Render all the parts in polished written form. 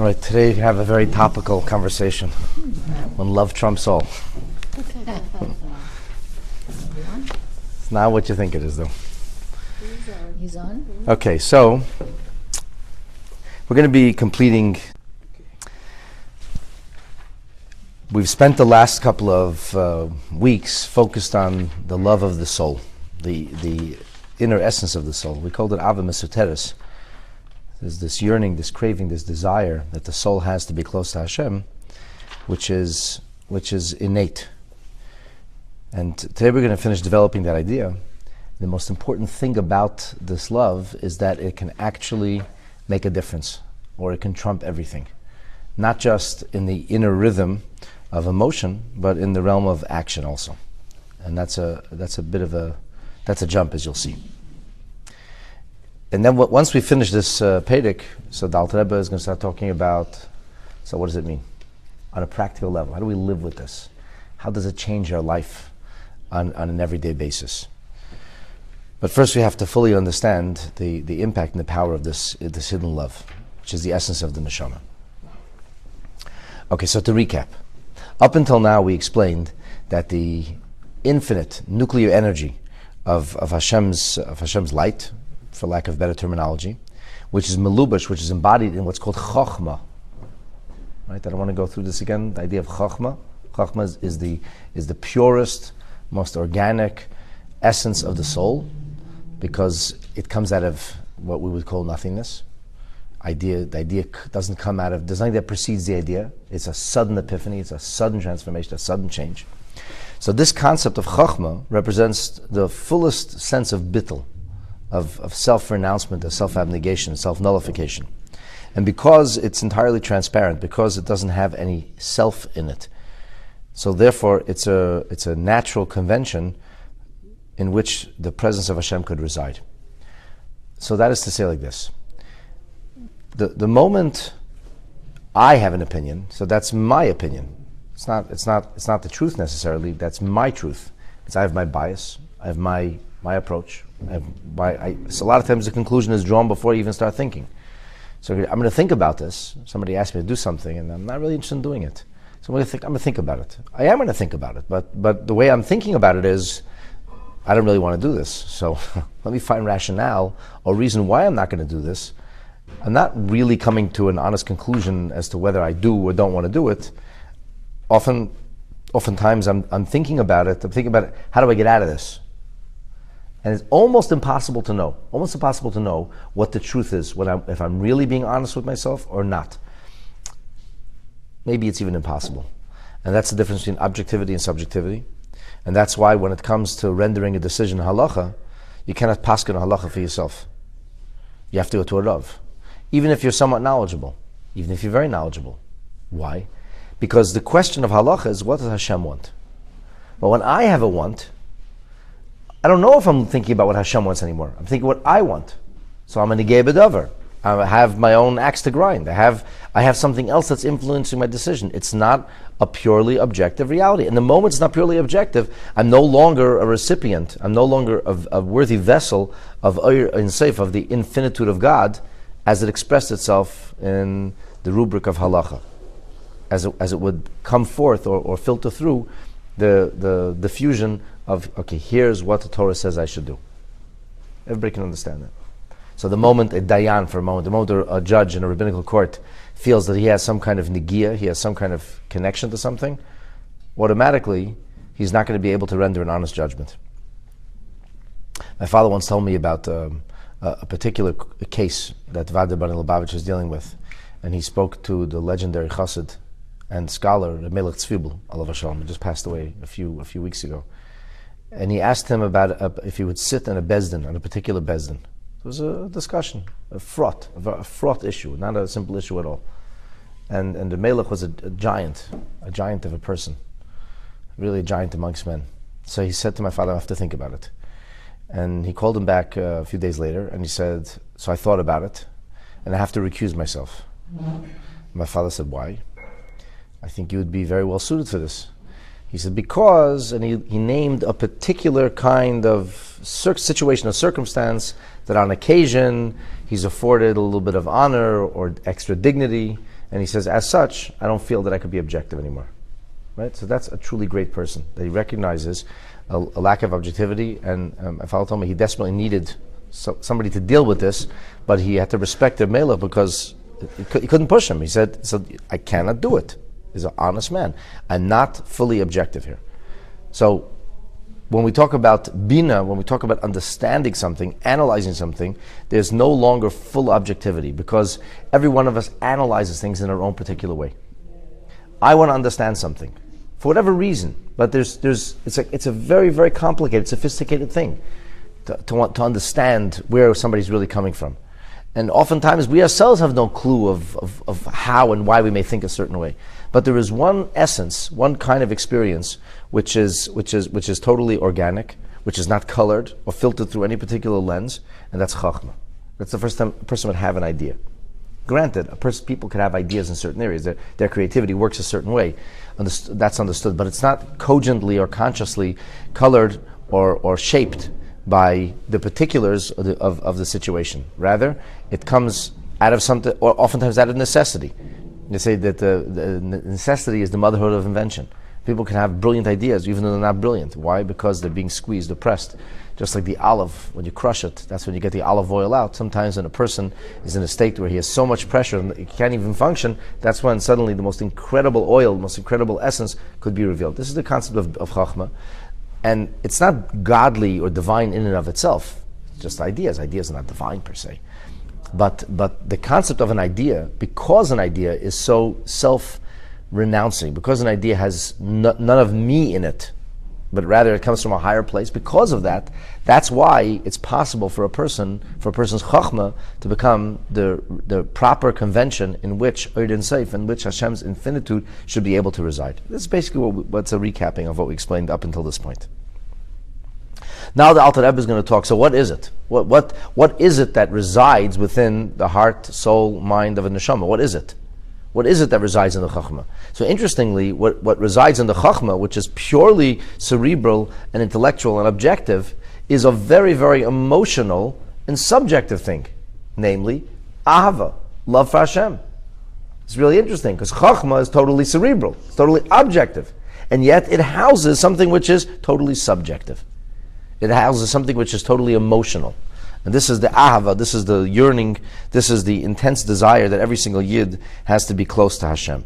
All right, today we have a very topical conversation when love trumps all. It's not what you think it is, though. He's on. Okay, so we're going to be completing. We've spent the last couple of weeks focused on the love of the soul, the inner essence of the soul. We called it Ava Mesuteres. There's this yearning, this craving, this desire that the soul has to be close to Hashem, which is innate. And today we're going to finish developing that idea. The most important thing about this love is that it can actually make a difference, or it can trump everything. Not just in the inner rhythm of emotion, but in the realm of action also. And that's a jump, as you'll see. And then once we finish this perek, so the Alter Rebbe is going to start talking about, so what does it mean? On a practical level, how do we live with this? How does it change our life on an everyday basis? But first we have to fully understand the impact and the power of this hidden love, which is the essence of the neshama. Okay, so to recap. Up until now we explained that the infinite nuclear energy of Hashem's light, for lack of better terminology, which is melubash, which is embodied in what's called chokhmah. Right? I don't want to go through this again. The idea of chokhmah. Chokhmah is the purest, most organic essence of the soul, because it comes out of what we would call nothingness. The idea doesn't come out of, there's nothing that precedes the idea. It's a sudden epiphany, it's a sudden transformation, a sudden change. So this concept of chokhmah represents the fullest sense of bittul, of self-renouncement, of self-abnegation, self-nullification. And because it's entirely transparent, because it doesn't have any self in it, so therefore it's a natural convention in which the presence of Hashem could reside. So that is to say like this. The moment I have an opinion, so that's my opinion. It's not the truth necessarily, that's my truth. Because I have my bias, I have my approach. So a lot of times the conclusion is drawn before you even start thinking. So I'm going to think about this. Somebody asked me to do something and I'm not really interested in doing it. So I'm going to think about it. I am going to think about it, but the way I'm thinking about it is, I don't really want to do this. So let me find rationale or reason why I'm not going to do this. I'm not really coming to an honest conclusion as to whether I do or don't want to do it. Oftentimes I'm thinking about it. How do I get out of this? And it's almost impossible to know what the truth is, if I'm really being honest with myself or not. Maybe it's even impossible. And that's the difference between objectivity and subjectivity. And that's why when it comes to rendering a decision in halacha, you cannot paskin a halacha for yourself. You have to go to a rav. Even if you're somewhat knowledgeable, even if you're very knowledgeable. Why? Because the question of halacha is, what does Hashem want? But when I have a want, I don't know if I'm thinking about what Hashem wants anymore. I'm thinking what I want. So I'm a negei b'davar. I have my own axe to grind. I have something else that's influencing my decision. It's not a purely objective reality. And the moment it's not purely objective, I'm no longer a recipient. I'm no longer a worthy vessel of of the infinitude of God, as it expressed itself in the rubric of halacha, as it would come forth or filter through the diffusion of, okay, here's what the Torah says I should do. Everybody can understand that. So the moment a dayan, the moment a judge in a rabbinical court feels that he has some kind of negia, he has some kind of connection to something, automatically he's not going to be able to render an honest judgment. My father once told me about a particular case that Rabbi Mendel Kaplan is dealing with, and he spoke to the legendary chassid and scholar Melech Tzvibel, alav hashalom, who just passed away a few weeks ago. And he asked him about if he would sit in a bezdin, on a particular bezdin. It was a discussion, a fraught issue, not a simple issue at all. And the Melech was a giant of a person, really a giant amongst men. So he said to my father, I have to think about it. And he called him back a few days later, and he said, so I thought about it, and I have to recuse myself. My father said, why? I think you would be very well suited for this. He said, because, and he named a particular kind of situation or circumstance that on occasion he's afforded a little bit of honor or extra dignity, And he says, as such, I don't feel that I could be objective anymore. Right? So that's a truly great person, that he recognizes a lack of objectivity. And Father told me he desperately needed somebody to deal with this, but he had to respect the Melech because he couldn't push him. He said, I cannot do it. He's an honest man. I'm not fully objective here. So when we talk about bina, when we talk about understanding something, analyzing something, there's no longer full objectivity because every one of us analyzes things in our own particular way. I want to understand something for whatever reason, but it's a very, very complicated, sophisticated thing to want to understand where somebody's really coming from. And oftentimes we ourselves have no clue of how and why we may think a certain way. But there is one essence, one kind of experience which is totally organic, which is not colored or filtered through any particular lens, and that's chachma. That's the first time a person would have an idea. Granted, people can have ideas in certain areas. Their creativity works a certain way. That's understood, but it's not cogently or consciously colored or shaped by the particulars of the situation. Rather, it comes out of something, or oftentimes out of necessity. They say that the necessity is the motherhood of invention. People can have brilliant ideas even though they're not brilliant. Why? Because they're being squeezed or pressed. Just like the olive, when you crush it, that's when you get the olive oil out. Sometimes when a person is in a state where he has so much pressure and he can't even function, that's when suddenly the most incredible oil, the most incredible essence could be revealed. This is the concept of Chachma. And it's not godly or divine in and of itself. It's just ideas. Ideas are not divine per se. But the concept of an idea, because an idea is so self-renouncing, because an idea has none of me in it, but rather it comes from a higher place, because of that, that's why it's possible for a person's chachma to become the proper convention in which Eidin Seif, in which Hashem's infinitude should be able to reside. This is basically what's a recapping of what we explained up until this point. Now the Alter Rebbe is going to talk. So what is it? What is it that resides within the heart, soul, mind of a neshama? What is it? What is it that resides in the chachma? So interestingly, what resides in the chachma, which is purely cerebral and intellectual and objective, is a very, very emotional and subjective thing, namely ahava, love for Hashem. It's really interesting because chachma is totally cerebral, it's totally objective, and yet it houses something which is totally subjective. It houses something which is totally emotional. And this is the ahava, this is the yearning, this is the intense desire that every single yid has to be close to Hashem.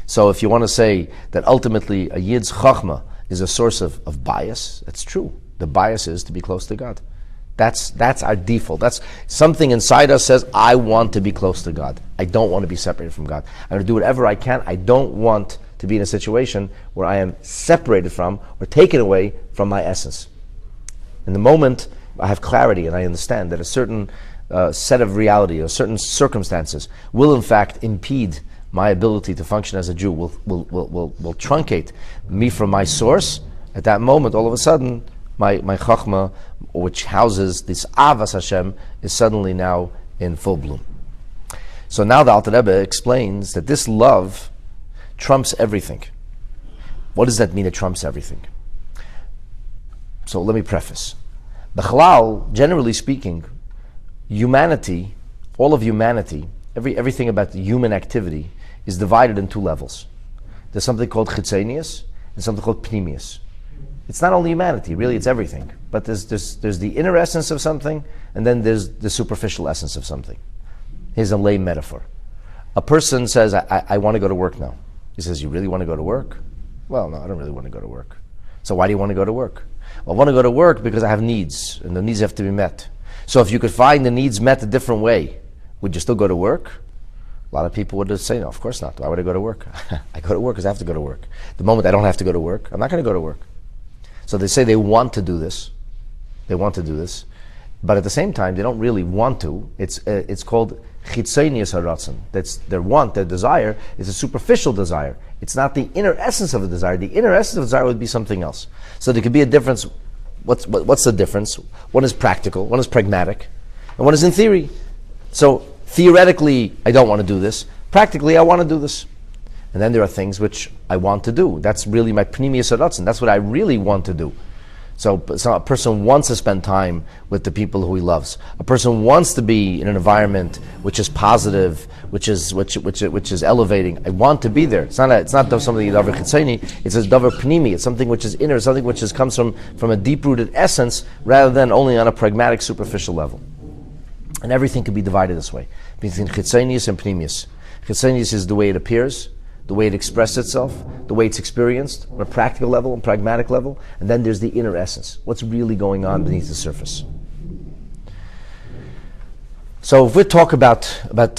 So if you want to say that ultimately a yid's chachma is a source of bias, that's true. The bias is to be close to God. That's our default. That's something inside us says, I want to be close to God. I don't want to be separated from God. I'm going to do whatever I can. I don't want to be in a situation where I am separated from or taken away from my essence. In the moment I have clarity and I understand that a certain set of reality or certain circumstances will in fact impede my ability to function as a Jew, will truncate me from my source, at that moment all of a sudden my chachma, which houses this avas Hashem, is suddenly now in full bloom. So now the Alter Rebbe explains that this love trumps everything. What does that mean, it trumps everything? So let me preface. B'chalal, generally speaking, humanity, all of humanity, everything about the human activity is divided in two levels. There's something called chitzenius and something called pnimius. It's not only humanity, really it's everything. But there's the inner essence of something, and then there's the superficial essence of something. Here's a lame metaphor. A person says, I want to go to work now. He says, you really want to go to work? Well, no, I don't really want to go to work. So why do you want to go to work? Well, I want to go to work because I have needs, and the needs have to be met. So if you could find the needs met a different way, would you still go to work? A lot of people would say, no, of course not. Why would I go to work? I go to work because I have to go to work. The moment I don't have to go to work, I'm not going to go to work. So they say they want to do this. They want to do this. But at the same time, they don't really want to. It's called chitzenius haratzon. That's their want, their desire is a superficial desire. It's not the inner essence of the desire. The inner essence of the desire would be something else. So there could be a difference. What's the difference? One is practical, one is pragmatic, and one is in theory. So theoretically, I don't want to do this. Practically, I want to do this. And then there are things which I want to do. That's really my pnimius haratzon. That's what I really want to do. So a person wants to spend time with the people who he loves. A person wants to be in an environment which is positive, which is elevating. I want to be there. It's not something davar chitzoni. It's a davar pnimi. It's something which is inner, something which comes from a deep-rooted essence, rather than only on a pragmatic, superficial level. And everything can be divided this way between chitzonius and pnimius. Chitzonius is the way it appears, the way it expresses itself, the way it's experienced on a practical level and pragmatic level, and then there's the inner essence. What's really going on beneath the surface? So if we talk about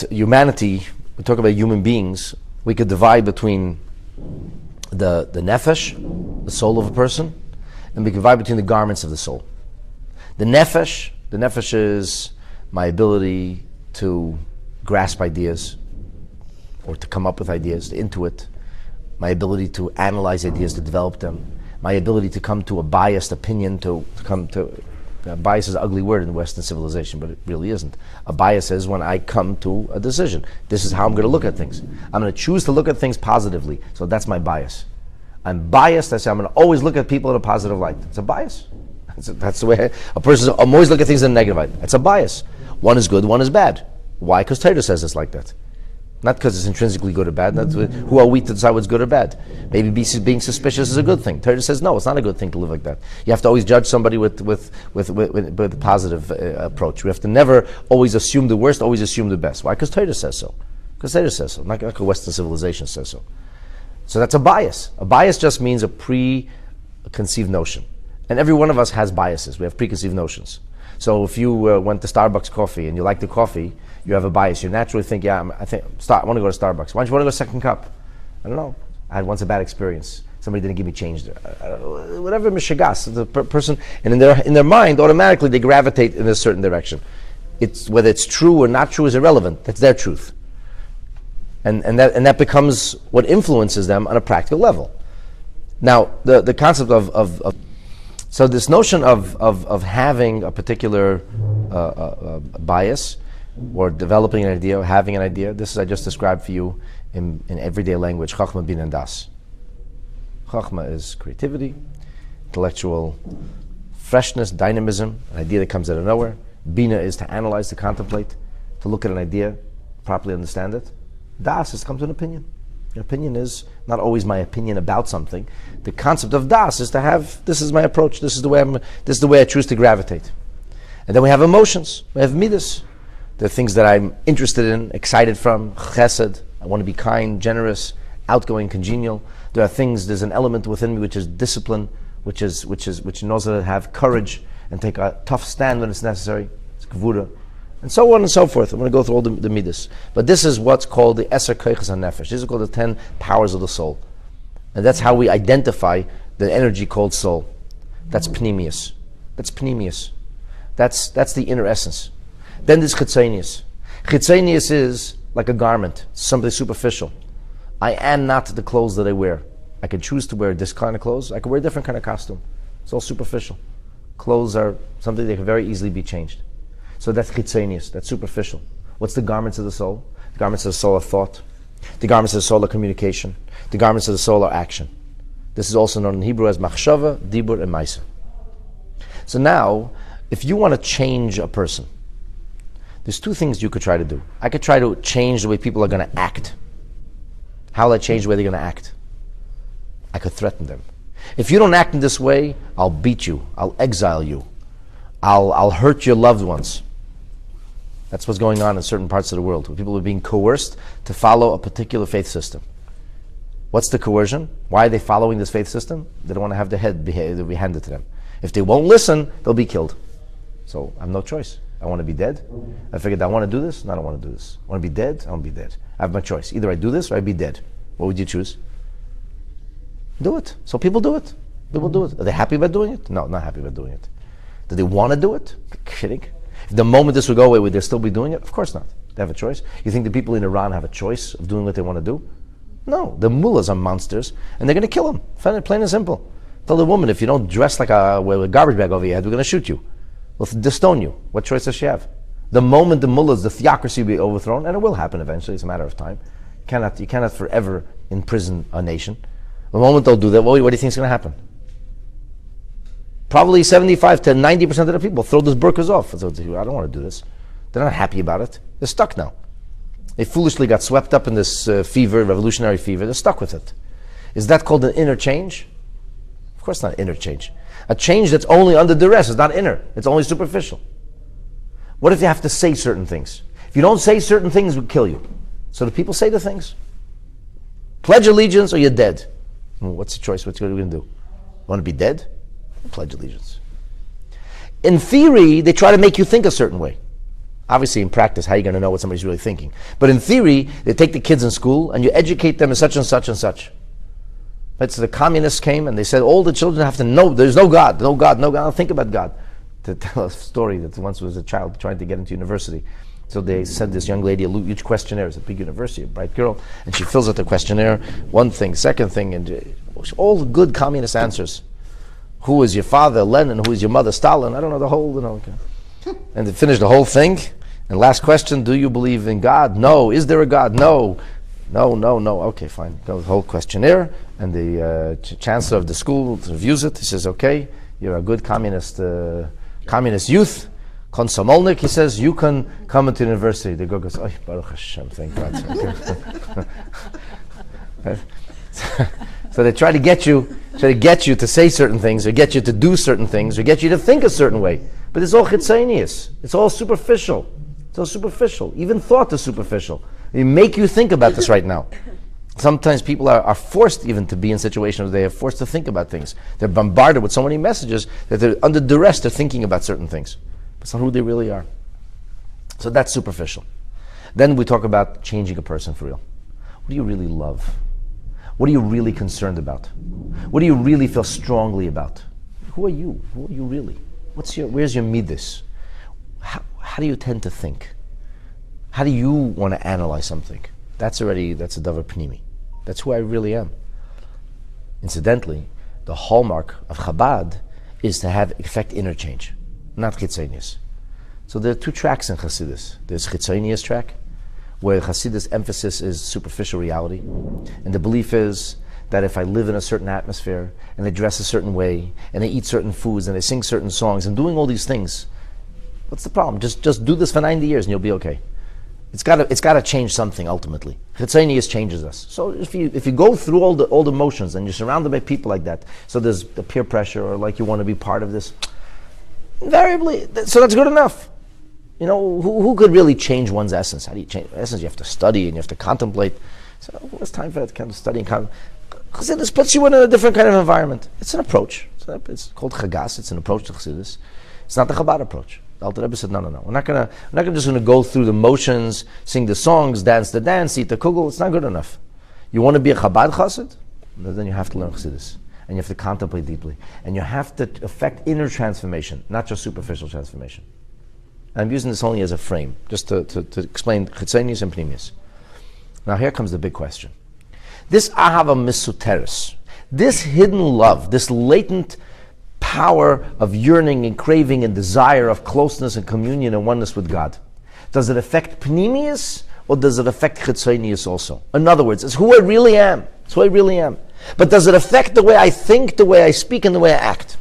humanity, we talk about human beings, we could divide between the nefesh, the soul of a person, and we could divide between the garments of the soul. The nefesh is my ability to grasp ideas, or to come up with ideas, to intuit, my ability to analyze ideas, to develop them, my ability to come to a biased opinion, bias is an ugly word in Western civilization, but it really isn't. A bias is when I come to a decision. This is how I'm going to look at things. I'm going to choose to look at things positively, so that's my bias. I'm biased, I say I'm going to always look at people in a positive light. It's a bias. That's the way I'm always looking at things in a negative light. That's a bias. One is good, one is bad. Why? Because Torah says it's like that. Not because it's intrinsically good or bad. Who are we to decide what's good or bad? Maybe being suspicious is a good thing. Torah says no, it's not a good thing to live like that. You have to always judge somebody with a positive approach. We have to never always assume the worst, always assume the best. Why? Because Torah says so. Because Torah says so. Not like a Western civilization says so. So that's a bias. A bias just means a preconceived notion. And every one of us has biases. We have preconceived notions. So if you went to Starbucks coffee and you like the coffee, you have a bias. You naturally think, I want to go to Starbucks. Why don't you want to go second cup? I don't know. I had once a bad experience. Somebody didn't give me change there. Whatever mishigas, the person, and in their mind, automatically they gravitate in a certain direction. Whether it's true or not true is irrelevant. That's their truth, and that becomes what influences them on a practical level. Now, the concept of so this notion of having a particular bias, or developing an idea, or having an idea, this is I just described for you in everyday language, Chachma, Bin, and Das. Chachma is creativity, intellectual freshness, dynamism, an idea that comes out of nowhere. Bina is to analyze, to contemplate, to look at an idea, properly understand it. Das is to come to an opinion. An opinion is not always my opinion about something. The concept of Das is to have, this is my approach, this is the way I choose to gravitate. And then we have emotions, we have midas. The things that I'm interested in, excited from, chesed, I want to be kind, generous, outgoing, congenial. There are things, there's an element within me which is discipline, which knows how to have courage and take a tough stand when it's necessary. It's gvura, and so on and so forth. I'm going to go through all the midas. But this is what's called the Eser Koiches HaNefesh. These are called the 10 powers of the soul. And that's how we identify the energy called soul. That's pnimius. That's pnimius. That's the inner essence. Then there's chitzonius. Chitzonius is like a garment, something superficial. I am not the clothes that I wear. I can choose to wear this kind of clothes. I can wear a different kind of costume. It's all superficial. Clothes are something that can very easily be changed. So that's chitzonius, that's superficial. What's the garments of the soul? The garments of the soul are thought. The garments of the soul are communication. The garments of the soul are action. This is also known in Hebrew as machshava, dibur, and maisa. So now, if you want to change a person, there's two things you could try to do. I could try to change the way people are going to act. How will I change the way they're going to act? I could threaten them. If you don't act in this way, I'll beat you. I'll exile you. I'll hurt your loved ones. That's what's going on in certain parts of the world, where people are being coerced to follow a particular faith system. What's the coercion? Why are they following this faith system? They don't want to have their head be handed to them. If they won't listen, they'll be killed. So I have no choice. I want to be dead. I figured I want to do this. No, I don't want to do this. I want to be dead. I want to be dead. I have my choice. Either I do this or I be dead. What would you choose? Do it. So people do it. People do it. Are they happy about doing it? No, not happy about doing it. Do they want to do it? Kidding. If the moment this would go away, would they still be doing it? Of course not. They have a choice. You think the people in Iran have a choice of doing what they want to do? No. The mullahs are monsters, and they're going to kill them. Plain and simple. Tell the woman, if you don't dress like with a garbage bag over your head, we're going to shoot you. We'll stone you. What choice does she have? The moment the mullahs, the theocracy will be overthrown, and it will happen eventually, it's a matter of time. You cannot forever imprison a nation. The moment they'll do that, what do you think is going to happen? Probably 75 to 90% of the people throw those burqas off. So, I don't want to do this. They're not happy about it. They're stuck now. They foolishly got swept up in this fever, revolutionary fever. They're stuck with it. Is that called an inner change? Of course not inner change. A change that's only under duress is not inner. It's only superficial. What if you have to say certain things? If you don't say certain things, it would kill you. So do people say the things? Pledge allegiance or you're dead. Well, what's the choice? What are you going to do? Want to be dead? Pledge allegiance. In theory, they try to make you think a certain way. Obviously, in practice, how are you going to know what somebody's really thinking? But in theory, they take the kids in school and you educate them as such and such and such. Right? So the communists came and they said all the children have to know there's no God, no God, no God. Don't think about God. To tell a story that once was a child trying to get into university. So they sent this young lady a huge questionnaire. It's a big university, a bright girl, and she fills out the questionnaire, one thing, second thing, and all the good communist answers. Who is your father, Lenin? Who is your mother, Stalin? I don't know the whole, And they finished the whole thing. And last question, do you believe in God? No. Is there a God? No. No. Okay, fine. Go the whole questionnaire, and the chancellor of the school reviews it. He says, okay, you're a good communist youth. Komsomolnik, he says, you can come into the university. The girl goes, oh, Baruch Hashem, thank God. So they try to get you to say certain things, or get you to do certain things, or get you to think a certain way. But it's all chitzonius. It's all superficial. It's all superficial. Even thought is superficial. They make you think about this right now. Sometimes people are forced even to be in situations where they are forced to think about things. They're bombarded with so many messages that they're under duress, they're thinking about certain things. But it's not who they really are. So that's superficial. Then we talk about changing a person for real. What do you really love? What are you really concerned about? What do you really feel strongly about? Who are you? Who are you really? Where's your midas? How do you tend to think? How do you want to analyze something? That's a davar pnimi. That's who I really am. Incidentally, the hallmark of Chabad is to effect interchange, not chitzonius. So there are two tracks in Chassidus. There's chitzonius track, where Chassidus' emphasis is superficial reality, and the belief is that if I live in a certain atmosphere, and they dress a certain way, and they eat certain foods, and they sing certain songs, and doing all these things, what's the problem? Just do this for 90 years and you'll be okay. It's got to change something ultimately. Chitzonius changes us. So if you go through all the motions and you're surrounded by people like that, so there's the peer pressure or like you want to be part of this, invariably, so that's good enough. Who could really change one's essence? How do you change essence? You have to study and you have to contemplate. So what's time for that kind of study and contemplate? Because this puts you in a different kind of environment. It's an approach. It's called chagas. It's an approach to Chassidus. It's not the Chabad approach. The Alter Rebbe said, no. We're not just going to go through the motions, sing the songs, dance the dance, eat the kugel. It's not good enough. You want to be a Chabad Chassid? Then you have to learn Chassidus. And you have to contemplate deeply. And you have to affect inner transformation, not just superficial transformation. And I'm using this only as a frame, just to explain Chitzonius and Pnimius. Now here comes the big question. This Ahava Misuteris, this hidden love, this latent power of yearning and craving and desire of closeness and communion and oneness with God, does it affect Pnimius or does it affect Chitzonius also? In other words, it's who I really am. It's who I really am. But does it affect the way I think, the way I speak, and the way I act?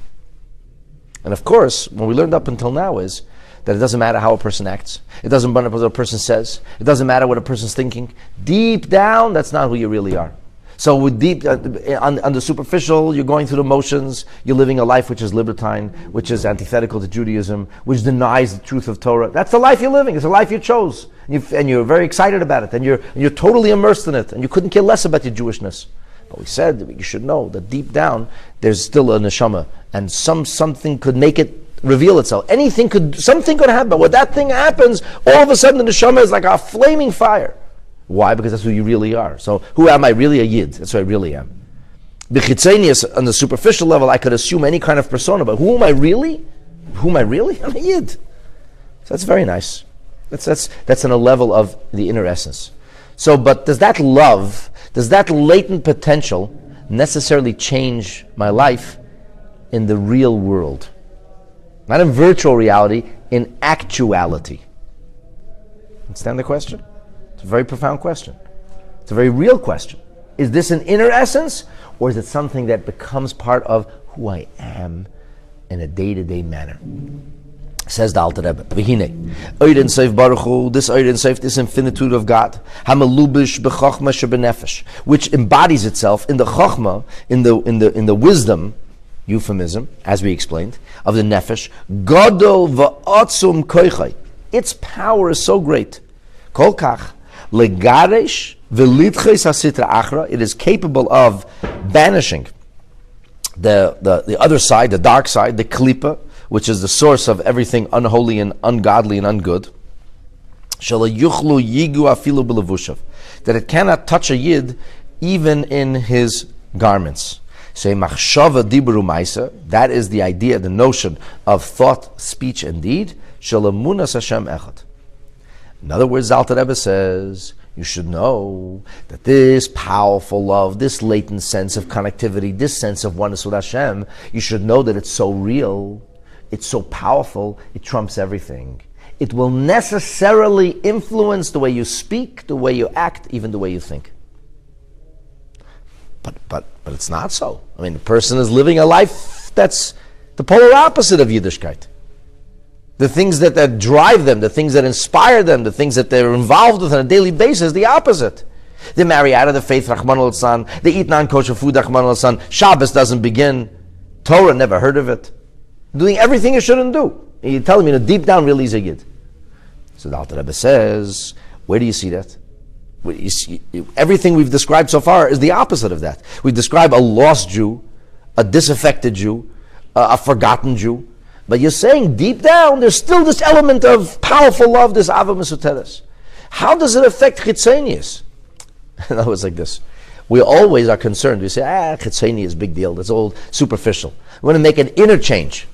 And of course, what we learned up until now is that it doesn't matter how a person acts. It doesn't matter what a person says. It doesn't matter what a person's thinking. Deep down, that's not who you really are. So with deep, on the superficial, you're going through the motions, you're living a life which is libertine, which is antithetical to Judaism, which denies the truth of Torah. That's the life you're living. It's a life you chose. And you're very excited about it. And you're totally immersed in it. And you couldn't care less about your Jewishness. But we said that you should know that deep down, there's still a neshama. And something could make it reveal itself. Something could happen. But when that thing happens, all of a sudden the neshama is like a flaming fire. Why? Because that's who you really are. So who am I really? A Yid. That's who I really am. The Chitzonius, on the superficial level, I could assume any kind of persona, but who am I really? I'm a Yid. So that's very nice. That's on a level of the inner essence. So, but does that latent potential necessarily change my life in the real world? Not in virtual reality, in actuality. Understand the question? It's a very profound question. It's a very real question. Is this an inner essence, or is it something that becomes part of who I am in a day-to-day manner. Says the Alter Rebbe, V'hine, Eid Seif Baruch Hu, this Eid Seif, this infinitude of God, Hamalubish b'chochma shebenefesh, which embodies itself in the chochma, in the wisdom, euphemism, as we explained, of the nefesh, Gadol v'atzum koichai. Its power is so great. Kol kach, legaresh v'litches hasitra achra, it is capable of banishing the other side, the dark side, the klipa, which is the source of everything unholy and ungodly and ungood, that it cannot touch a yid even in his garments. Say machshava dibru ma'isa, that is the idea, the notion of thought, speech, and deed. Shalamunas Hashem echad. In other words, Alter Rebbe says, you should know that this powerful love, this latent sense of connectivity, this sense of oneness with Hashem, you should know that it's so real, it's so powerful, it trumps everything. It will necessarily influence the way you speak, the way you act, even the way you think. But it's not so. I mean, the person is living a life that's the polar opposite of Yiddishkeit. The things that drive them, the things that inspire them, the things that they're involved with on a daily basis, the opposite. They marry out of the faith, Rahman al-San. They eat non-kosher food, Rahman al-San. Shabbos doesn't begin. Torah, never heard of it. Doing everything you shouldn't do. And you're telling me, deep down, really is a Yid. So the Alter Rebbe says, where do you see that? You see, everything we've described so far is the opposite of that. We describe a lost Jew, a disaffected Jew, a forgotten Jew. But you're saying deep down, there's still this element of powerful love, this Ava Mesuteres. How does it affect Chitzonius? In other words, like this. We always are concerned. We say, Chitzonius is a big deal. That's all superficial. We want to make an interchange.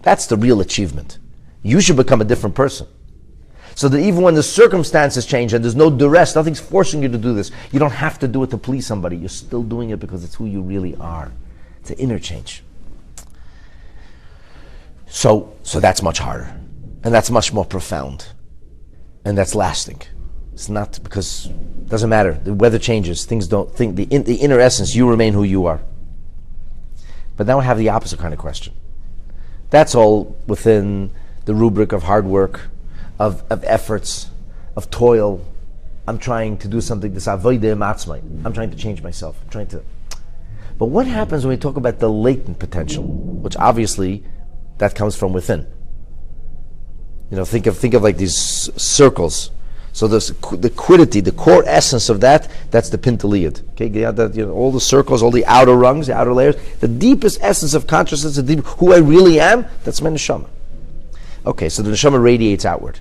That's the real achievement. You should become a different person. So that even when the circumstances change and there's no duress, nothing's forcing you to do this, you don't have to do it to please somebody. You're still doing it because it's who you really are. It's an interchange. So that's much harder. And that's much more profound. And that's lasting. It's not because it doesn't matter. The weather changes. Things don't think. The inner essence, you remain who you are. But now I have the opposite kind of question. That's all within the rubric of hard work, of efforts, of toil. I'm trying to do something. This avodah matzmai. I'm trying to change myself. But what happens when we talk about the latent potential, which obviously that comes from within? Think of like these circles. So the quiddity, the core essence of that's the pintaliyad. Okay, all the circles, all the outer rungs, the outer layers, the deepest essence of consciousness, who I really am, that's my neshama. Okay, so the neshama radiates outward.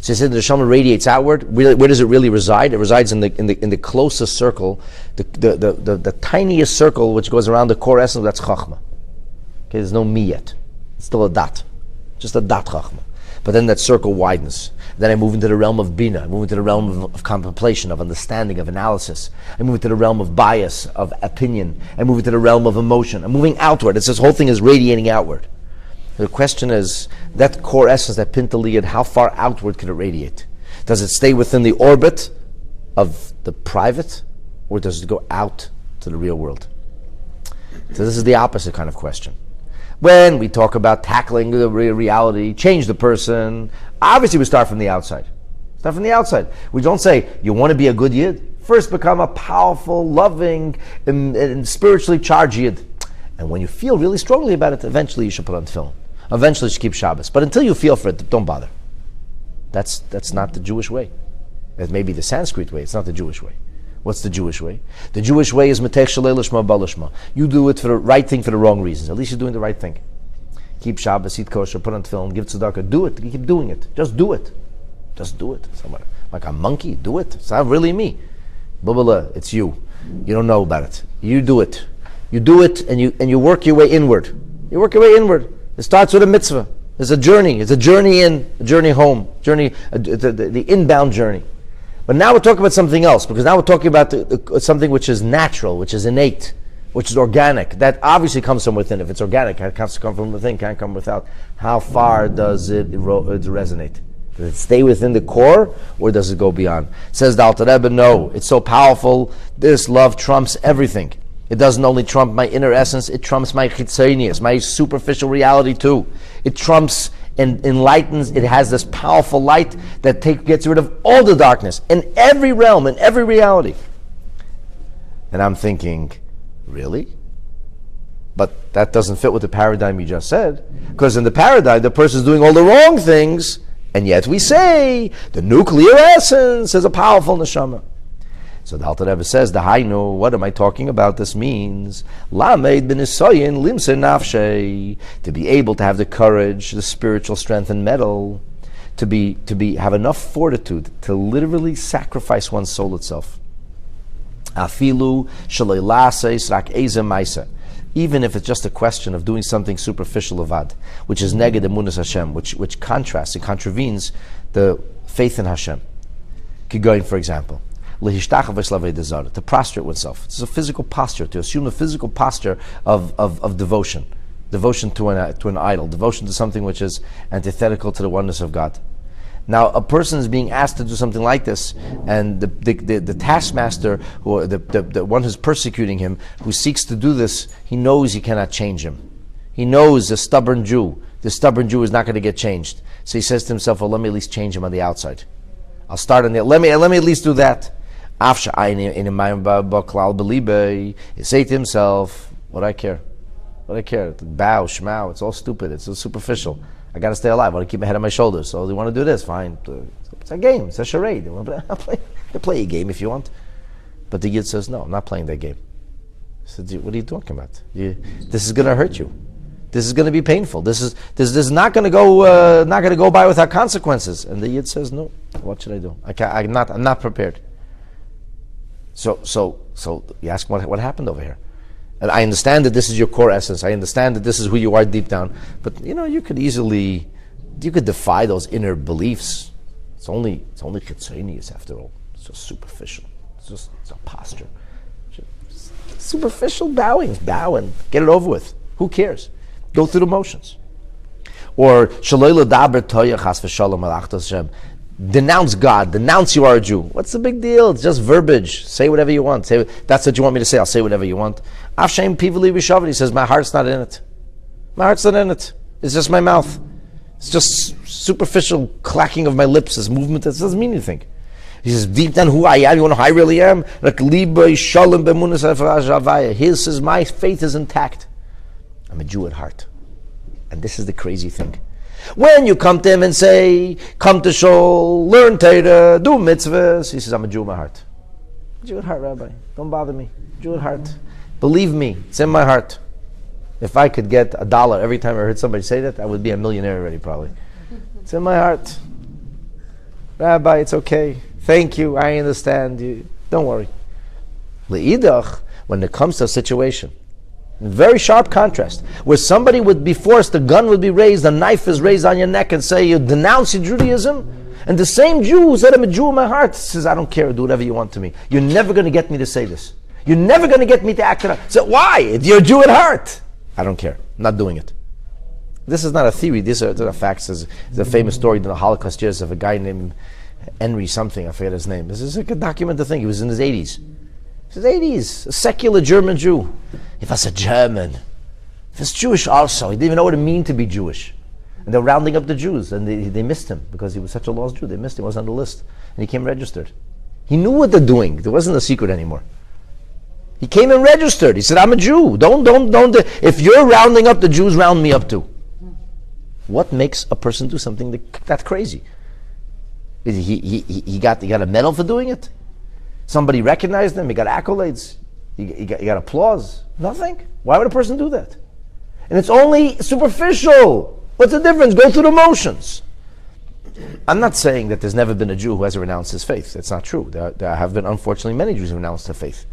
So you said the neshama radiates outward. Where does it really reside? It resides in the closest circle, the tiniest circle which goes around the core essence. That's chachma. Okay, there's no me yet. It's still a dat, just a dat chachma. But then that circle widens. Then I move into the realm of bina. I move into the realm of contemplation, of understanding, of analysis. I move into the realm of bias, of opinion. I move into the realm of emotion. I'm moving outward. It's this whole thing is radiating outward. The question is, that core essence, that pintaliyad, how far outward can it radiate? Does it stay within the orbit of the private, or does it go out to the real world? So this is the opposite kind of question. When we talk about tackling the reality, change the person, obviously we start from the outside. Start from the outside. We don't say, you want to be a good Yid? First become a powerful, loving, and spiritually charged Yid. And when you feel really strongly about it, eventually you should put on tefillin. Eventually you should keep Shabbos. But until you feel for it, don't bother. That's not the Jewish way. That may be the Sanskrit way. It's not the Jewish way. What's the Jewish way? The Jewish way is metech shalei lishma balishma. You do it for the right thing for the wrong reasons. At least you're doing the right thing. Keep Shabbos, eat kosher, put on tefillin, give tzedakah. Do it. You keep doing it. Just do it. Just do it. Somebody, like a monkey, do it. It's not really me. Blah, blah, blah. It's you. You don't know about it. You do it. You do it, and you work your way inward. You work your way inward. It starts with a mitzvah. It's a journey. It's a journey in, a journey home, the inbound journey. But now we're talking about something else, because now we're talking about something which is natural, which is innate, which is organic. That obviously comes from within. If it's organic, it has to come from within, can't come without. How far does it resonate? Does it stay within the core, or does it go beyond? Says the Alter Rebbe, no, it's so powerful. This love trumps everything. It doesn't only trump my inner essence, it trumps my chitzonius, my superficial reality too. It trumps and enlightens, it has this powerful light that gets rid of all the darkness in every realm, in every reality. And I'm thinking, really? But that doesn't fit with the paradigm you just said. Because in the paradigm, the person is doing all the wrong things, and yet we say the nuclear essence is a powerful neshama. So the Alter Rebbe says, the Hainu, what am I talking about? This means Lamed b'nisoyin limse nafshei, to be able to have the courage, the spiritual strength and mettle, to have enough fortitude to literally sacrifice one's soul itself. Afilu shalei laseis rak eze maisa. Even if it's just a question of doing something superficial avad, which is neged emunas Hashem, which contrasts and contravenes the faith in Hashem. Kigoyin, for example, to prostrate oneself. It's a physical posture, to assume a physical posture of devotion to an idol, devotion to something which is antithetical to the oneness of God. Now, a person is being asked to do something like this, and the taskmaster, or the one who's persecuting him, who seeks to do this, he knows he cannot change him. He knows the stubborn Jew is not going to get changed. So he says to himself, well, let me at least change him on the outside. I'll start on the, let me at least do that. He say to himself, what do I care? Bow, shmau, it's all stupid, it's so superficial. I got to stay alive. I want to keep my head on my shoulders. So they want to do this, fine. It's a game. It's a charade. You play a game if you want. But the Yid says, no, I'm not playing that game. I said, what are you talking about? This is going to hurt you. This is going to be painful. This is not going to go by without consequences. And the Yid says, no. What should I do? I'm not prepared. So you ask what happened over here. And I understand that this is your core essence. I understand that this is who you are deep down. But you could defy those inner beliefs. It's only chitzonius after all. It's just superficial. It's a posture. Superficial bowing. Bow and get it over with. Who cares? Go through the motions. Or shaloi l'daber toya chas v'shalom al achdos Hashem. Denounce God. Denounce you are a Jew. What's the big deal? It's just verbiage. Say whatever you want. That's what you want me to say. I'll say whatever you want. Afshem pivuli v'shavli. He says, my heart's not in it. My heart's not in it. It's just my mouth. It's just superficial clacking of my lips. This movement. It doesn't mean anything. He says, deep down who I am. You want to know who I really am? His says, my faith is intact. I'm a Jew at heart. And this is the crazy thing. When you come to him and say, come to shul, learn Torah, do mitzvahs, he says, I'm a Jew in my heart. Jew at heart, Rabbi. Don't bother me. Jew at heart. Believe me, it's in my heart. If I could get $1 every time I heard somebody say that, I would be a millionaire already, probably. It's in my heart. Rabbi, it's okay. Thank you. I understand you. Don't worry. Le'idach, when it comes to a situation, very sharp contrast, where somebody would be forced, the gun would be raised, the knife is raised on your neck and say, you denounce your Judaism, and the same Jew who said, I'm a Jew in my heart, says, I don't care, do whatever you want to me. You're never going to get me to say this. You're never going to get me to act it out. So why? You're a Jew at heart. I don't care. I'm not doing it. This is not a theory. These are facts. There's a famous story in the Holocaust years of a guy named Henry something. I forget his name. This is like a documented thing. He was in his 80s. His 80s. A secular German Jew. If I said German, if it's Jewish also, he didn't even know what it meant to be Jewish. And they're rounding up the Jews, and they missed him because he was such a lost Jew. They missed him. He wasn't on the list. And he came registered. He knew what they're doing. There wasn't a secret anymore. He came and registered. He said, I'm a Jew. Don't. If you're rounding up the Jews, round me up too. What makes a person do something that crazy? He got a medal for doing it? Somebody recognized him? He got accolades? He got applause? Nothing. Why would a person do that? And it's only superficial. What's the difference? Go through the motions. I'm not saying that there's never been a Jew who hasn't renounced his faith. That's not true. There have been, unfortunately, many Jews who renounced their faith.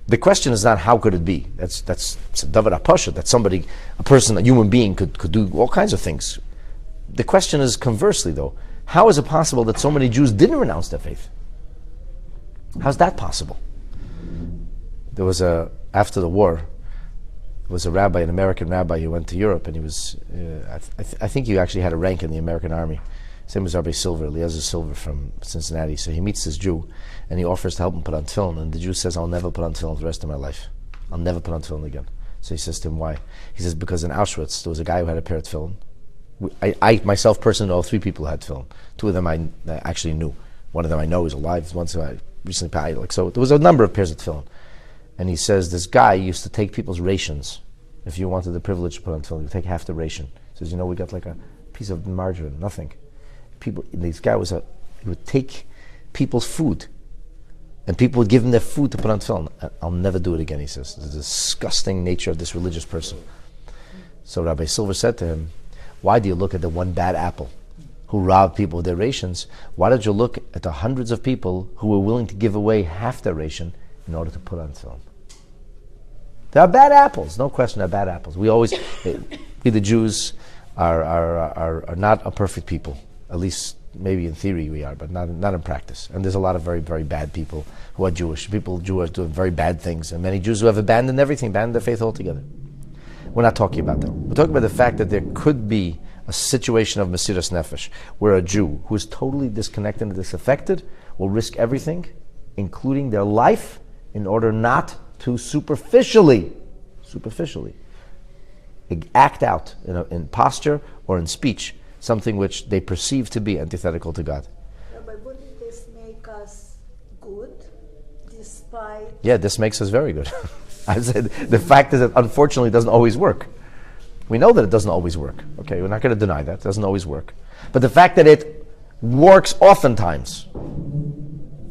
The question is not how could it be. That's David Apasha, that somebody, a person, a human being could do all kinds of things. The question is conversely though, how is it possible that so many Jews didn't renounce their faith? How's that possible? There was after the war, there was a rabbi, an American rabbi who went to Europe, and he was, I think he actually had a rank in the American army. His name was Rabbi Silver, Eliezer Silver from Cincinnati. So he meets this Jew, and he offers to help him put on tefillin, and the Jew says, I'll never put on tefillin for the rest of my life. I'll never put on tefillin again. So he says to him, why? He says, because in Auschwitz, there was a guy who had a pair of tefillin. I myself personally know 3 people who had tefillin. 2 of them I actually knew. One of them I know is alive. One I recently passed. So there was a number of pairs of tefillin. And he says this guy used to take people's rations. If you wanted the privilege to put on tefillin, you take half the ration. He says, we got like a piece of margarine, nothing. This guy he would take people's food, and people would give him their food to put on tefillin. I'll never do it again, he says. The disgusting nature of this religious person. So Rabbi Silver said to him, why do you look at the one bad apple who robbed people of their rations? Why don't you look at the hundreds of people who were willing to give away half their ration in order to put on tefillin? There are bad apples, no question. There are bad apples. We the Jews are not a perfect people. At least maybe in theory we are, but not in practice. And there's a lot of very, very bad people who are Jewish. Jews doing very bad things, and many Jews who have abandoned everything, abandoned their faith altogether. We're not talking about that. We're talking about the fact that there could be a situation of Mesiras Nefesh where a Jew who is totally disconnected and disaffected will risk everything, including their life, in order not to superficially act out in posture or in speech something which they perceive to be antithetical to God. But wouldn't this make us good, despite... Yeah, this makes us very good. I said the fact is that unfortunately it doesn't always work. We know that it doesn't always work. Okay, we're not going to deny that. It doesn't always work. But the fact that it works oftentimes,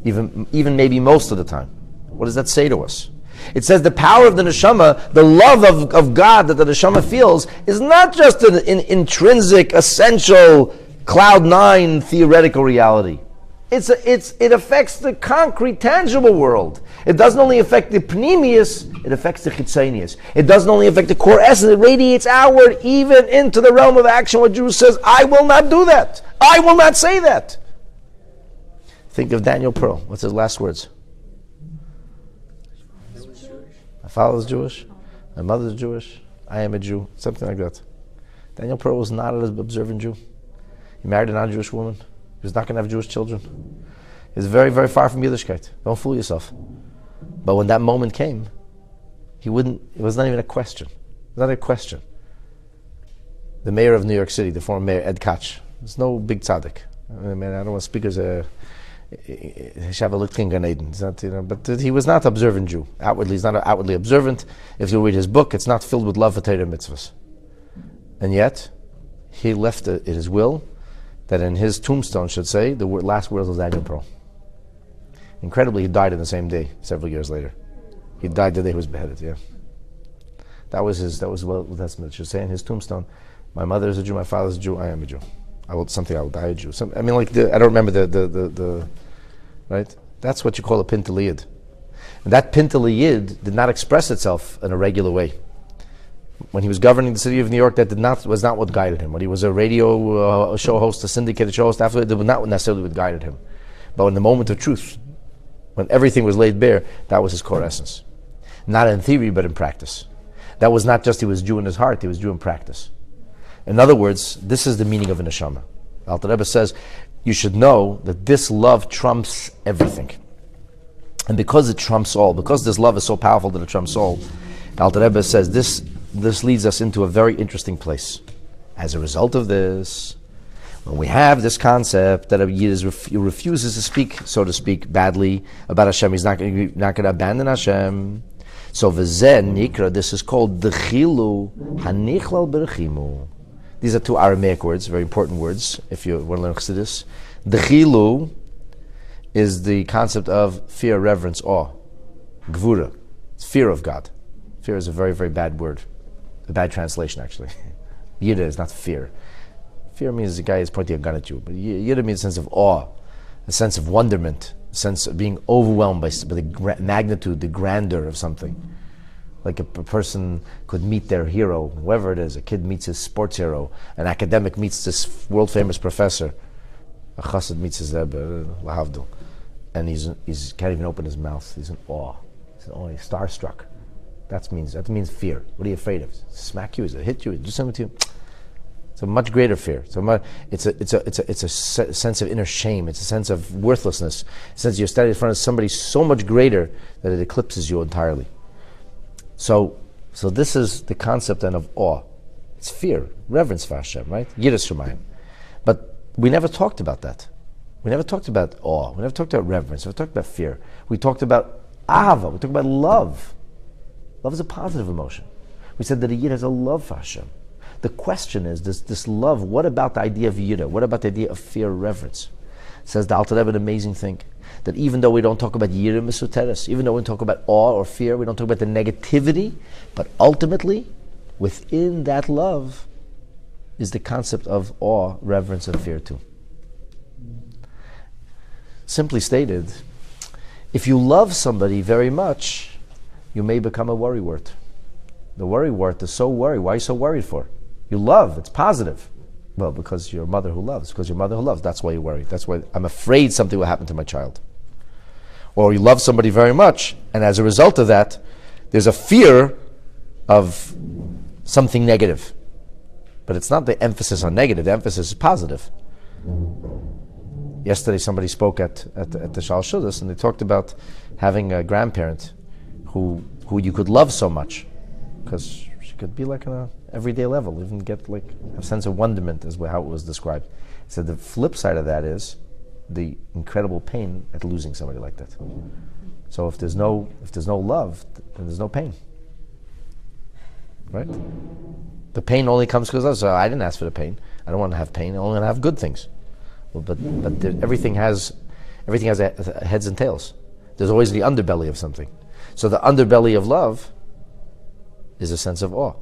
even maybe most of the time, what does that say to us? It says the power of the neshama, the love of God that the neshama feels, is not just an intrinsic, essential, cloud 9 theoretical reality. It affects the concrete, tangible world. It doesn't only affect the pneumius, it affects the chitzonius. It doesn't only affect the core essence, it radiates outward, even into the realm of action, where Jews says, I will not do that. I will not say that. Think of Daniel Pearl. What's his last words? My father's Jewish, my mother's Jewish, I am a Jew, something like that. Daniel Pearl was not an observant Jew. He married a non-Jewish woman. He was not going to have Jewish children. He was very, very far from Yiddishkeit. Don't fool yourself. But when that moment came, it was not even a question. It was not a question. The mayor of New York City, the former mayor, Ed Koch, was no big tzaddik. I don't want to speak as a but he was not an observant Jew. Outwardly, he's not outwardly observant. If you read his book, it's not filled with love for Torah mitzvahs. And yet, he left it in his will that in his tombstone should say the last words of Daniel Pearl. Incredibly, he died in the same day, several years later. He died the day he was beheaded, yeah. That was what Testament should say in his tombstone. My mother is a Jew, my father is a Jew, I am a Jew. I will die a Jew. I don't remember the right? That's what you call a pintel yid. And that pintel yid did not express itself in a regular way. When he was governing the city of New York, that was not what guided him. When he was a radio show host, a syndicated show host, after that was not necessarily what guided him. But in the moment of truth, when everything was laid bare, that was his core essence. Not in theory, but in practice. That was not just he was Jew in his heart, he was Jew in practice. In other words, this is the meaning of a neshama. Alter Rebbe says, you should know that this love trumps everything. And because it trumps all, because this love is so powerful that it trumps all, Alter Rebbe says this leads us into a very interesting place. As a result of this, when we have this concept that a Yid refuses to speak, so to speak, badly about Hashem, he's not going to abandon Hashem. So v'zen nikra, this is called dechilu hanichlal b'rechimu. These are 2 Aramaic words, very important words, if you want to learn Chassidus. Dechilu is the concept of fear, reverence, awe. Gvura, it's fear of God. Fear is a very, very bad word. A bad translation, actually. Yira is not fear. Fear means the guy is pointing a gun at you. But Yira means a sense of awe, a sense of wonderment, a sense of being overwhelmed by the magnitude, the grandeur of something. Like a person could meet their hero, whoever it is. A kid meets his sports hero. An academic meets this world-famous professor. A chassid meets his Rebbe, lahavdil. And he's can't even open his mouth. He's in awe. He's starstruck. That means fear. What are you afraid of? Smack you? Is it hit you? Do something to you? It's a much greater fear. It's a sense of inner shame. It's a sense of worthlessness. A sense you're standing in front of somebody so much greater that it eclipses you entirely. So this is the concept then of awe. It's fear, reverence for Hashem, right? Yiras Shamayim. But we never talked about that. We never talked about awe. We never talked about reverence. We never talked about fear. We talked about ahava. We talked about love. Love is a positive emotion. We said that a Yid has a love for Hashem. The question is, this love, what about the idea of Yira? What about the idea of fear, reverence? Says the Alter Rebbe an amazing thing, that even though we don't talk about Yira Mesuteres, even though we talk about awe or fear, we don't talk about the negativity, but ultimately, within that love is the concept of awe, reverence, and fear too. Simply stated, if you love somebody very much, you may become a worrywart. The worrywart is so worried. Why are you so worried for? You love, it's positive. Well, because you're a mother who loves. Because you're a mother who loves, that's why you're worried. That's why I'm afraid something will happen to my child. Or you love somebody very much, and as a result of that, there's a fear of something negative. But it's not the emphasis on negative, the emphasis is positive. Yesterday somebody spoke at the Shal Shudas, and they talked about having a grandparent who you could love so much, because she could be like on an everyday level, even get like a sense of wonderment as how it was described. So the flip side of that is the incredible pain at losing somebody like that. So if there's no love, then there's no pain, right? The pain only comes because of, so I didn't ask for the pain. I don't want to have pain. I only want to have good things. Well, but everything has heads and tails. There's always the underbelly of something. So the underbelly of love is a sense of awe.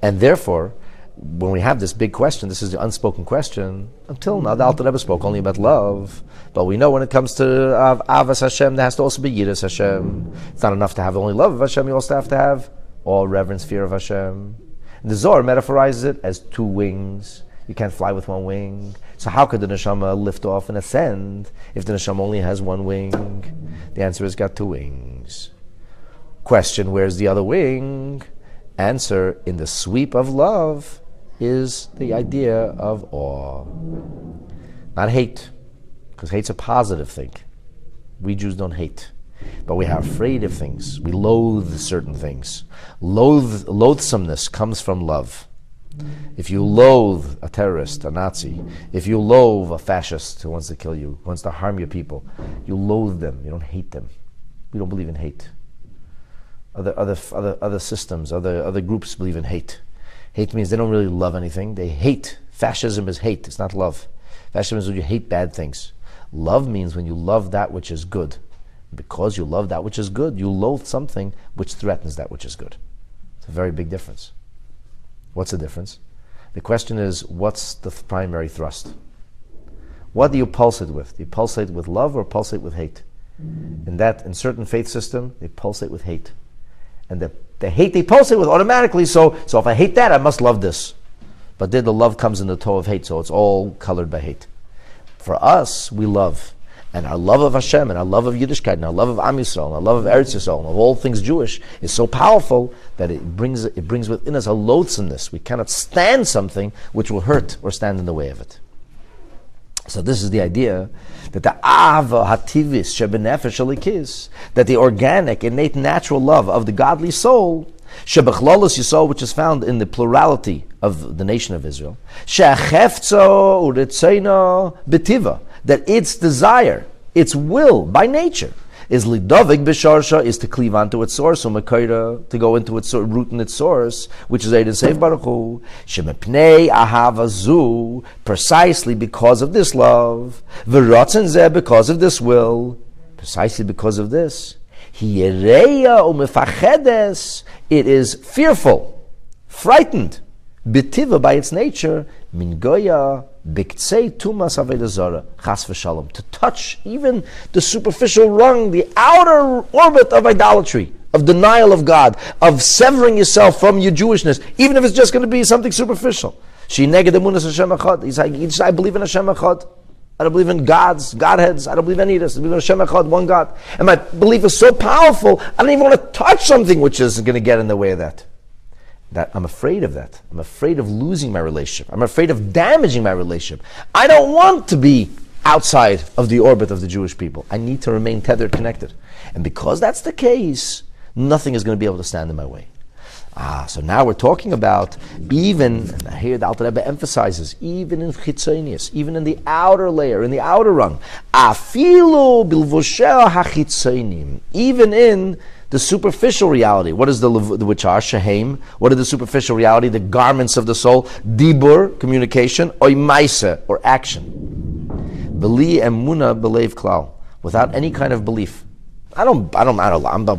And therefore, when we have this big question, this is the unspoken question. Until now, the Alter Rebbe spoke only about love. But we know when it comes to Avas Hashem, there has to also be Yiras Hashem. It's not enough to have only love of Hashem, you also have to have all reverence, fear of Hashem. And the Zohar metaphorizes it as two wings. You can't fly with one wing. So how could the neshama lift off and ascend if the neshama only has one wing? The answer is got two wings. Question, where's the other wing? Answer, in the sweep of love is the idea of awe. Not hate, because hate's a positive thing. We Jews don't hate, but we are afraid of things. We loathe certain things. Loathsomeness comes from love. If you loathe a terrorist, a Nazi, if you loathe a fascist who wants to kill you, wants to harm your people, you loathe them, you don't hate them. We don't believe in hate. Other systems, other groups believe in hate. Hate means they don't really love anything. They hate. Fascism is hate, it's not love. Fascism is when you hate bad things. Love means when you love that which is good. Because you love that which is good, you loathe something which threatens that which is good. It's a very big difference. What's the difference? The question is, what's the primary thrust? What do you pulsate with? Do you pulsate with love or pulsate with hate? In certain faith system, they pulsate with hate. And the hate they pulsate with automatically, so if I hate that, I must love this. But then the love comes in the toe of hate, so it's all colored by hate. For us, we love. And our love of Hashem, and our love of Yiddishkeit, and our love of Am Yisrael, and our love of Eretz Yisrael, and of all things Jewish, is so powerful that it brings within us a loathsomeness. We cannot stand something which will hurt or stand in the way of it. So this is the idea that the Ava Hativis Shebenefesh Alikis, that the organic, innate, natural love of the godly soul, Shebechlalos Yisrael, which is found in the plurality of the nation of Israel, She'achefzo Uretzeino Betiva, that its desire, its will by nature, is lidovik b'sharsha, is to cleave onto its source, or mekaira, to go into its root in its source, which is Eid and Seif Baruch Hu, shemepnei ahava zu, precisely because of this love, v'ratzon zeh, because of this will, precisely because of this, hiyereya u'mefachedes, it is fearful, frightened, betiva by its nature, min goya, biktsei tumas avodah zara, chas v'shalom, to touch even the superficial rung, the outer orbit of idolatry, of denial of God, of severing yourself from your Jewishness, even if it's just going to be something superficial. She neged emunas Hashem echad. He's like, I believe in Hashem echad. I don't believe in gods, godheads. I don't believe in any of this. I believe in Hashem echad, one God. And my belief is so powerful, I don't even want to touch something which is going to get in the way of that. That I'm afraid of that. I'm afraid of losing my relationship. I'm afraid of damaging my relationship. I don't want to be outside of the orbit of the Jewish people. I need to remain tethered, connected. And because that's the case, Nothing is going to be able to stand in my way. So now we're talking about even, here the Alter Rebbe emphasizes, even in chitzonius, even in the outer layer, in the outer rung, afilu bilvoshel hachitzonim, even in the superficial reality. What is which are shehem? What is the superficial reality? The garments of the soul, dibur, communication, oy maisa, or action. Beli emuna belev klal, without any kind of belief. I don't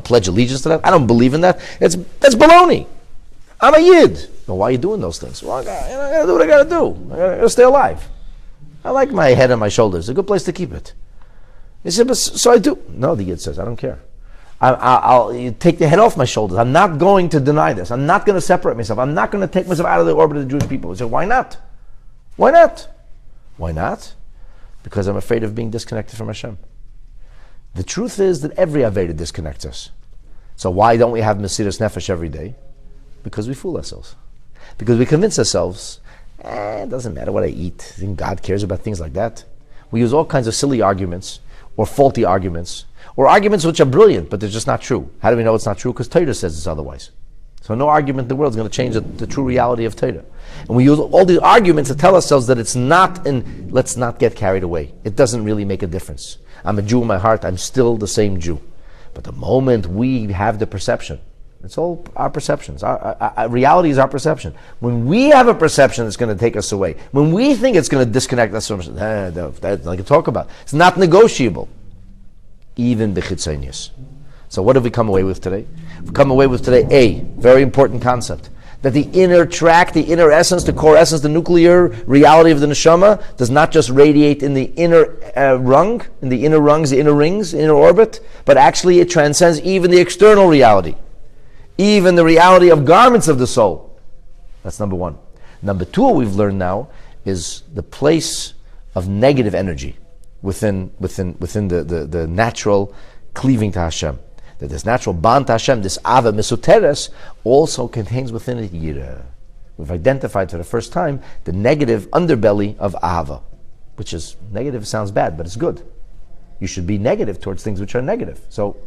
pledge allegiance to that. I don't believe in that. That's baloney. I'm a yid. Well, why are you doing those things? Well, I gotta do what I gotta do. I gotta stay alive. I like my head on my shoulders. It's a good place to keep it. He said, but so I do. No, the yid says, I don't care. I'll take the head off my shoulders. I'm not going to deny this. I'm not going to separate myself. I'm not going to take myself out of the orbit of the Jewish people. He said, why not? Why not? Why not? Because I'm afraid of being disconnected from Hashem. The truth is that every Aveda disconnects us. So why don't we have Mesiras Nefesh every day? Because we fool ourselves. Because we convince ourselves, it doesn't matter what I eat. I think God cares about things like that. We use all kinds of silly arguments, or faulty arguments, or arguments which are brilliant, but they're just not true. How do we know it's not true? Because Torah says it's otherwise. So no argument in the world is going to change the true reality of Torah. And we use all these arguments to tell ourselves that it's not, and let's not get carried away. It doesn't really make a difference. I'm a Jew in my heart, I'm still the same Jew. But the moment we have the perception, it's all our perceptions. Our reality is our perception. When we have a perception that's going to take us away, when we think it's going to disconnect us from that I can talk about. It's not negotiable. Even the chitzonius. So what have we come away with today? We've come away with today a very important concept. That the inner track, the inner essence, the core essence, the nuclear reality of the neshama does not just radiate in the inner rung, in the inner rungs, the inner rings, the inner orbit, but actually it transcends even the external reality. Even the reality of garments of the soul. That's number one. Number two, what we've learned now is the place of negative energy within the natural cleaving to Hashem. That this natural bond to Hashem, this ava mesuteres, also contains within it yirah. We've identified for the first time the negative underbelly of ava, which is negative sounds bad, but it's good. You should be negative towards things which are negative. So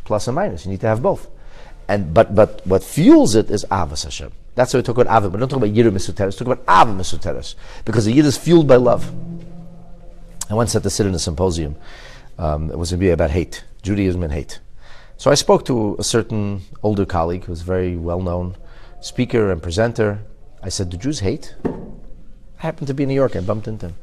plus and minus, you need to have both. But what fuels it is avas Hashem. That's why we talk about ava. But don't talk about yirah mesuteres. Talk about ava mesuteres, because the yirah is fueled by love. I once had to sit in a symposium. It was going to be about hate, Judaism and hate. So I spoke to a certain older colleague who's a very well-known speaker and presenter. I said, do Jews hate? I happened to be in New York. I bumped into him.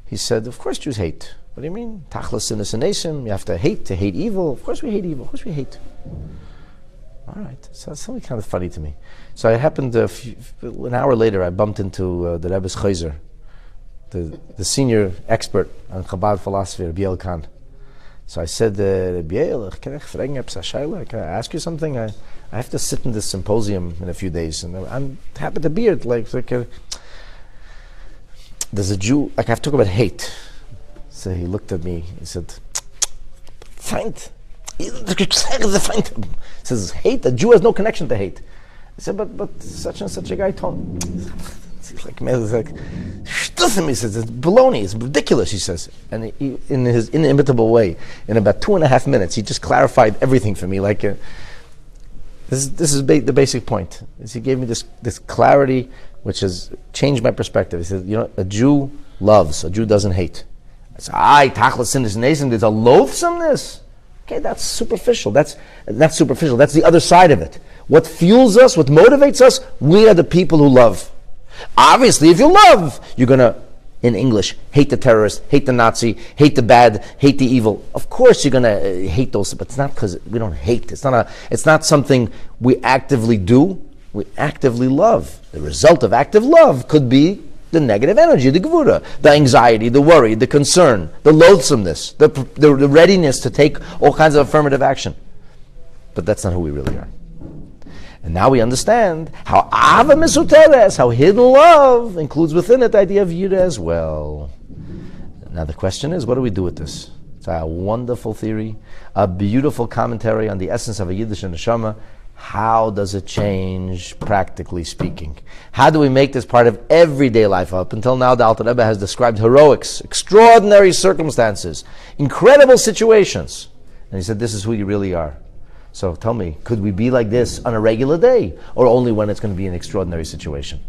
He said, of course Jews hate. What do you mean? Tachlis sinas anesim. You have to hate evil. Of course we hate evil. Of course we hate. All right. So that's something kind of funny to me. So I happened, an hour later, I bumped into the Rebbe's Chayzer, the senior expert on Chabad philosophy, Rabbi Mendel Kaplan. So I said, Rabbi, can I ask you something? I have to sit in this symposium in a few days, and I'm happy to be here. There's a Jew, I have to talk about hate. So he looked at me, he said, Feind. He says, hate, a Jew has no connection to hate. I said, but such and such a guy told me. He says, it's baloney, it's ridiculous, he says. And he, in his inimitable way, in about 2.5 minutes, he just clarified everything for me. This is the basic point. He gave me this clarity, which has changed my perspective. He said, a Jew loves, a Jew doesn't hate. I said, tachlis sinas nation, there's a loathsomeness. Okay, that's superficial. That's superficial. That's the other side of it. What fuels us, what motivates us, we are the people who love. Obviously, if you love, you're going to, in English, hate the terrorist, hate the Nazi, hate the bad, hate the evil. Of course you're going to hate those, but it's not because we don't hate. It's not something we actively do. We actively love. The result of active love could be the negative energy, the gevura, the anxiety, the worry, the concern, the loathsomeness, the readiness to take all kinds of affirmative action. But that's not who we really are. And now we understand how ava mesuteres, how hidden love includes within it the idea of yirah as well. Now the question is, what do we do with this? It's a wonderful theory, a beautiful commentary on the essence of a Yiddish neshama. How does it change, practically speaking? How do we make this part of everyday life? Up until now, the Alter Rebbe has described heroics, extraordinary circumstances, incredible situations. And he said, this is who you really are. So tell me, could we be like this on a regular day, or only when it's going to be an extraordinary situation?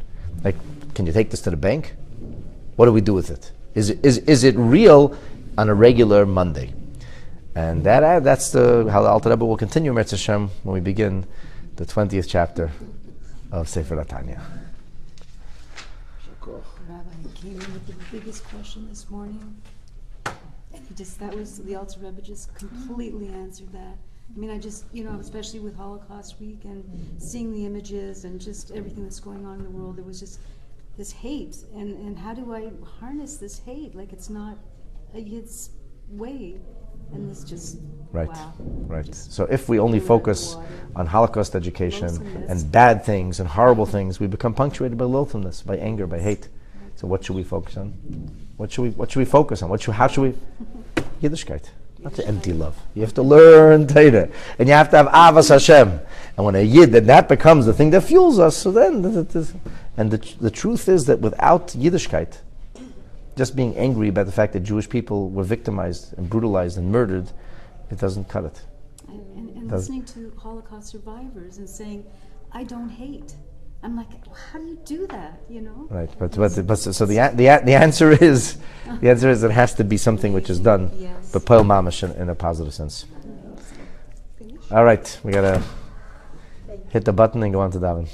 Like, can you take this to the bank? What do we do with it? Is it real on a regular Monday? And that's how the Alter Rebbe will continue, Meretz Hashem, when we begin the 20th chapter of Sefer Tanya. Rabbi came in with the biggest question this morning, and the Alter Rebbe just completely answered that. I mean, I just, especially with Holocaust Week and seeing the images and just everything that's going on in the world, there was just this hate. And how do I harness this hate? Like, it's not a Yid's way. And this just, wow. Right. So if we only focus on Holocaust education and bad things and horrible things, we become punctuated by loathsomeness, by anger, by hate. So what should we focus on? What should we focus on? How should we? Yiddishkeit. Not the empty love. You have to learn Torah, and you have to have Avas Hashem. And when a Yid, then that becomes the thing that fuels us. So then, the truth is that without Yiddishkeit, just being angry about the fact that Jewish people were victimized and brutalized and murdered, it doesn't cut it. And listening to Holocaust survivors and saying, "I don't hate." I'm like, how do you do that? Right, but so the answer is it has to be something which is done, but poel mamash in a positive sense. All right, we gotta hit the button and go on to daven.